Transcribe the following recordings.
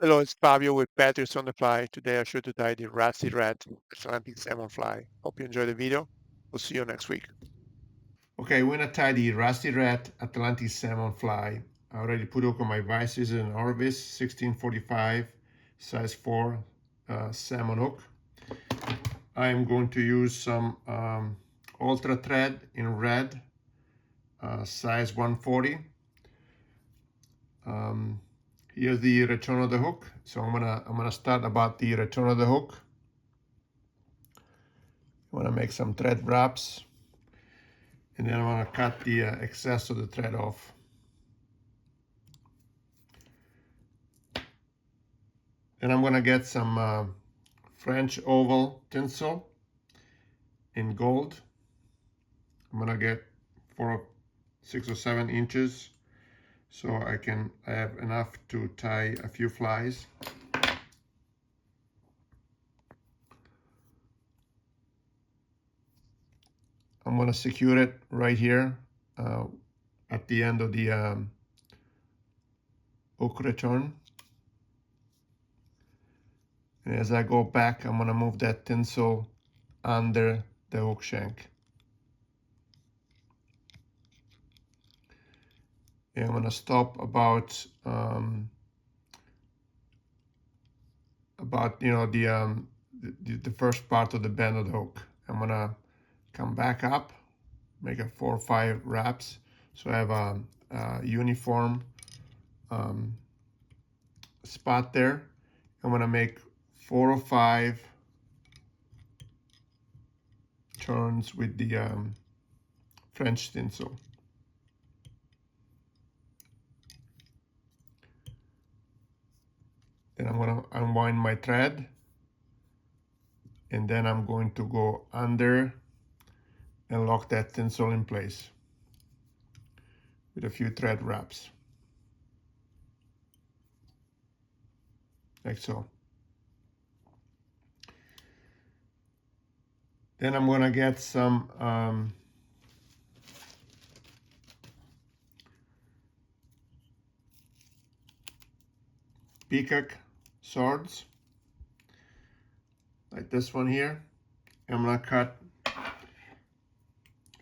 Hello, it's Fabio with Batteries on the Fly. Today I show to tie the rusty red Atlantic salmon fly. Hope you enjoy the video. We'll see you next week. Okay, we're gonna tie the rusty red Atlantic salmon fly. I already put hook on my vices in Orvis 1645 size 4 salmon hook. I am going to use some ultra thread in red size 140. Um, Here's the return of the hook. So I'm gonna start about the return of the hook. I wanna make some thread wraps, and then I'm gonna cut the excess of the thread off. Then I'm gonna get some French oval tinsel in gold. I'm gonna get 6 or 7 inches, so I have enough to tie a few flies. I'm gonna secure it right here at the end of the hook return. And as I go back, I'm gonna move that tinsel under the hook shank. And I'm gonna stop about the first part of the bend of the hook. I'm gonna come back up, make a 4 or 5 wraps, so I have a uniform spot there. I'm gonna make 4 or 5 turns with the French tinsel. Then I'm gonna unwind my thread, and then I'm going to go under and lock that tinsel in place with a few thread wraps, like so. Then I'm gonna get some Peacock swords, like this one here. I'm gonna cut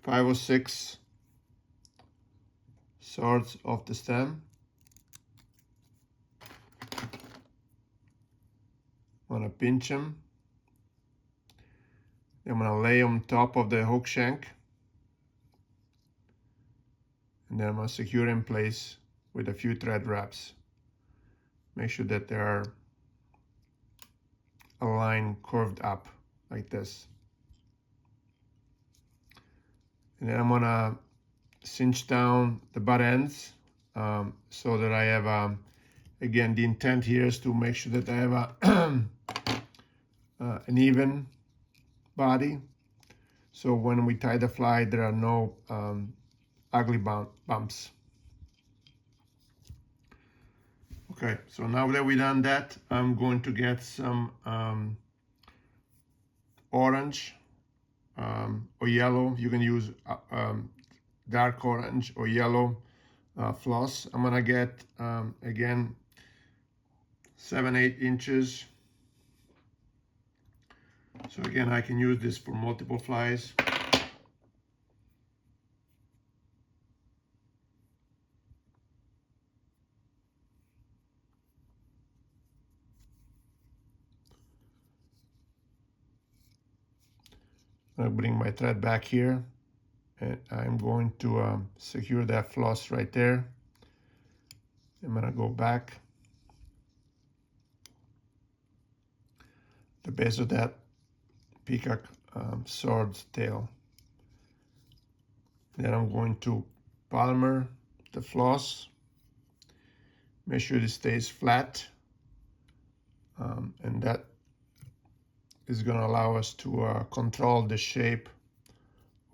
5 or 6 swords off the stem. I'm gonna pinch them. I'm gonna lay on top of the hook shank, and then I'm gonna secure in place with a few thread wraps. Make sure that they are aligned, curved up like this. And then I'm gonna cinch down the butt ends so that I have, again, the intent here is to make sure that I have an even body. So when we tie the fly, there are no ugly bumps. Okay, so now that we've done that, I'm going to get some orange or yellow. You can use dark orange or yellow floss. I'm gonna get again 7-8 inches. So again, I can use this for multiple flies. I'm gonna bring my thread back here, and I'm going to secure that floss right there. I'm gonna go back the base of that Peacock sword's tail. Then I'm going to palmer the floss, make sure it stays flat, and that is going to allow us to control the shape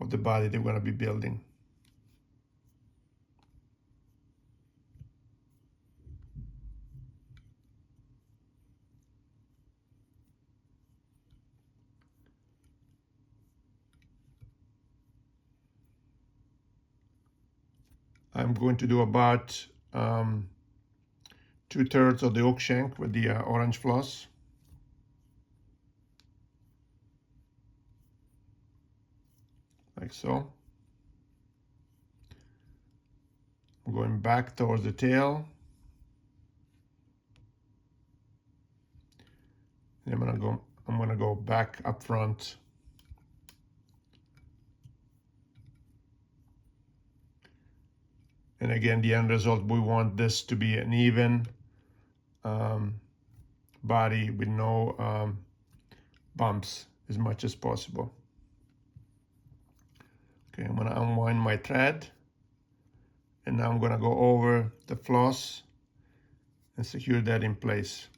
of the body that we're going to be building. I'm going to do about 2/3 of the hook shank with the orange floss. Like so. I'm going back towards the tail. And I'm gonna go back up front. And again, the end result, we want this to be an even body with no bumps as much as possible. Okay, I'm gonna unwind my thread, and now I'm gonna go over the floss and secure that in place.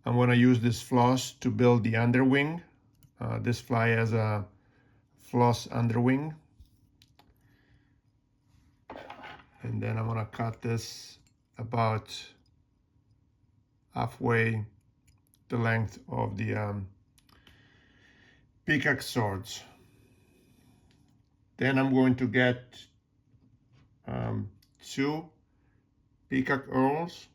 I'm gonna use this floss to build the underwing. This fly has a floss underwing. And then I'm gonna cut this about halfway the length of the Peacock swords. Then I'm going to get 2 Peacock herls.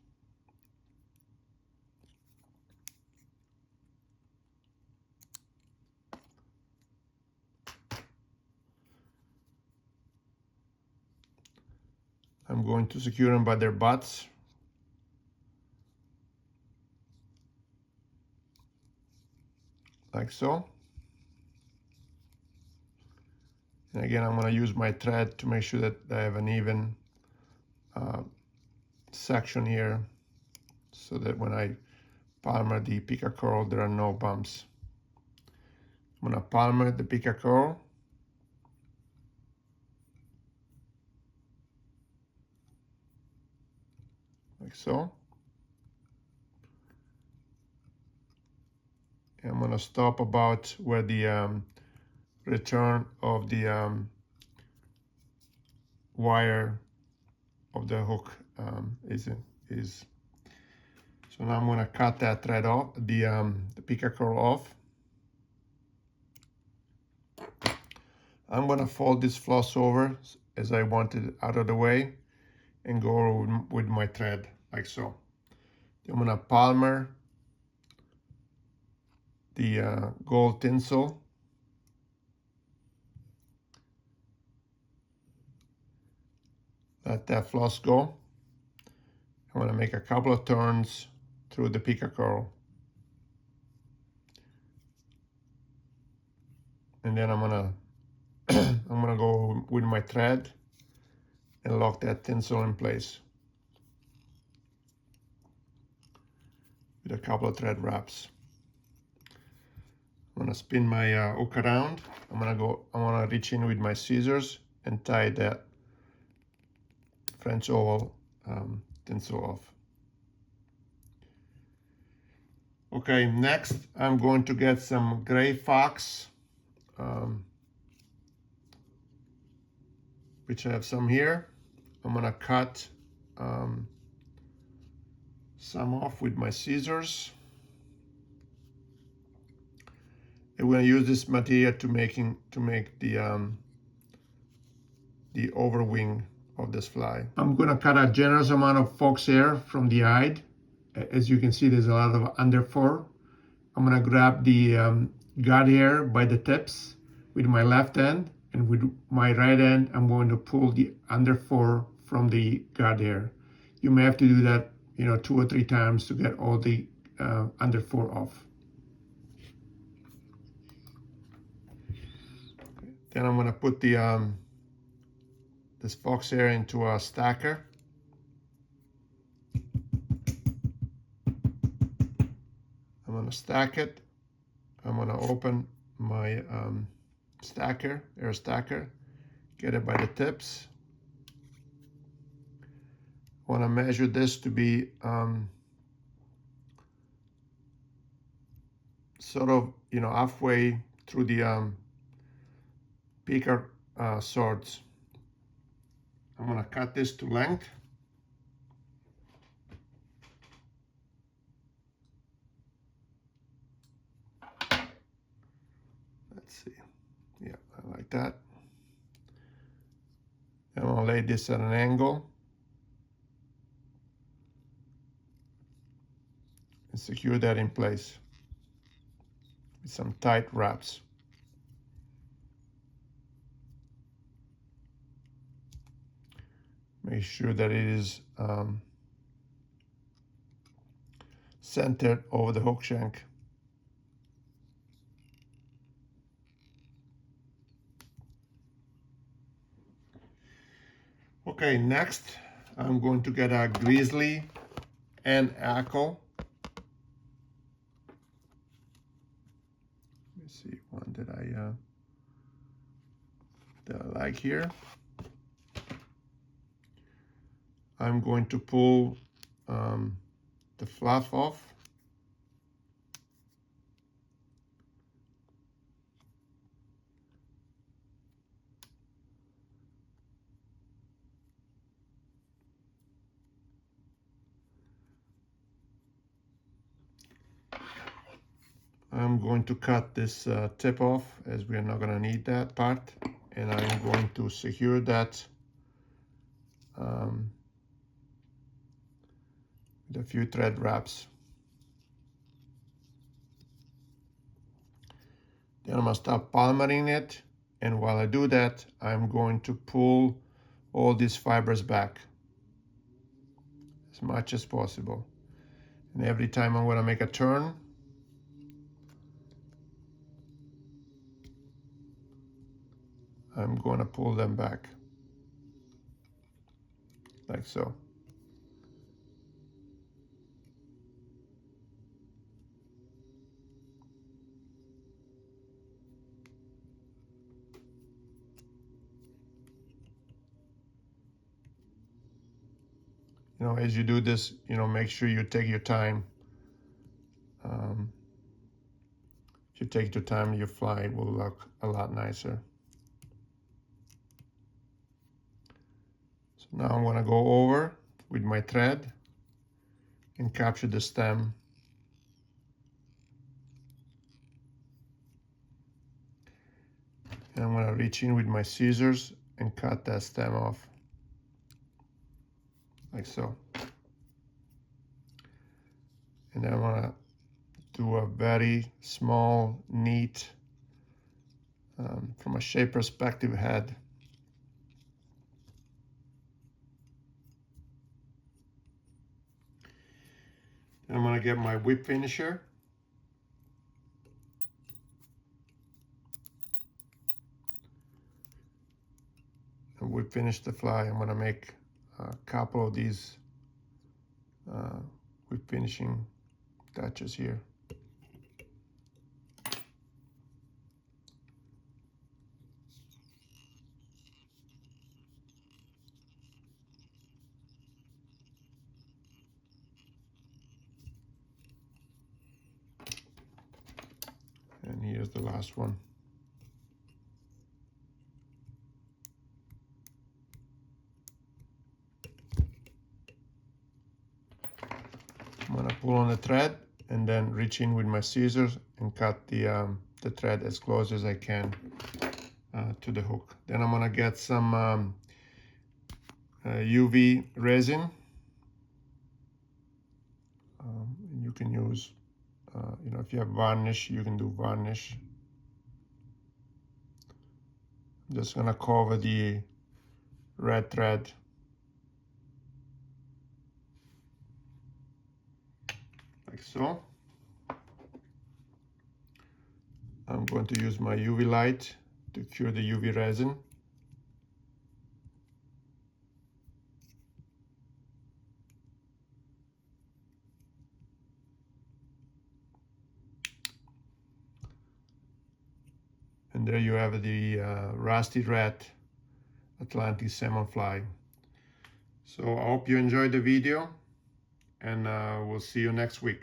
I'm going to secure them by their butts. Like so. And again, I'm going to use my thread to make sure that I have an even section here, so that when I palmer the Peacock herl, there are no bumps. I'm going to palmer the Peacock herl. Like so. I'm going to stop about where the return of the wire of the hook is. So now I'm going to cut that thread off, the Peacock herl off. I'm going to fold this floss over as I want it out of the way and go with my thread like so. I'm going to palmer the gold tinsel. Let that floss go. I'm going to make a couple of turns through the Peacock herl. And then I'm gonna go with my thread and lock that tinsel in place with a couple of thread wraps. I'm gonna spin my hook around. I wanna reach in with my scissors and tie that French oval tinsel off. Okay, next I'm going to get some gray fox, which I have some here. I'm gonna cut some off with my scissors. And we're gonna use this material to make the overwing of this fly. I'm gonna cut a generous amount of fox hair from the hide. As you can see, there's a lot of underfur. I'm gonna grab the guard hair by the tips with my left hand, and with my right hand, I'm going to pull the underfur from the guard hair. You may have to do that, 2 or 3 times to get all the underfur off. Then I'm gonna put the this fox hair into a stacker. I'm gonna stack it. I'm gonna open my air stacker, get it by the tips. I wanna measure this to be sort of, halfway through the Peacock swords. I'm gonna cut this to length. Let's see. Yeah, I like that. I'm gonna lay this at an angle. and secure that in place with some tight wraps. Make sure that it is centered over the hook shank. Okay, next I'm going to get a Grizzly and hackle. Let me see one that I like here. I'm going to pull the fluff off. I'm going to cut this tip off, as we are not going to need that part, and I'm going to secure that with a few thread wraps. Then I'm going to start palmering it, and while I do that, I'm going to pull all these fibers back as much as possible. And every time I'm going to make a turn, I'm going to pull them back, like so. You know, as you do this, you know, make sure you take your time. If you take your time, your fly will look a lot nicer. So now I'm going to go over with my thread and capture the stem. And I'm going to reach in with my scissors and cut that stem off, like so. And then I'm going to do a very small, neat, from a shape perspective, head. Then I'm going to get my whip finisher. And whip finish the fly. I'm going to make a couple of these whip finishing touches here. And here's the last one. I'm gonna pull on the thread and then reach in with my scissors and cut the thread as close as I can to the hook. Then I'm gonna get some UV resin. And you can use, you know, if you have varnish, you can do varnish. I'm just gonna cover the red thread. Like so. I'm going to use my UV light to cure the UV resin. And there you have the rusty red Atlantic salmon fly. So I hope you enjoyed the video, and we'll see you next week.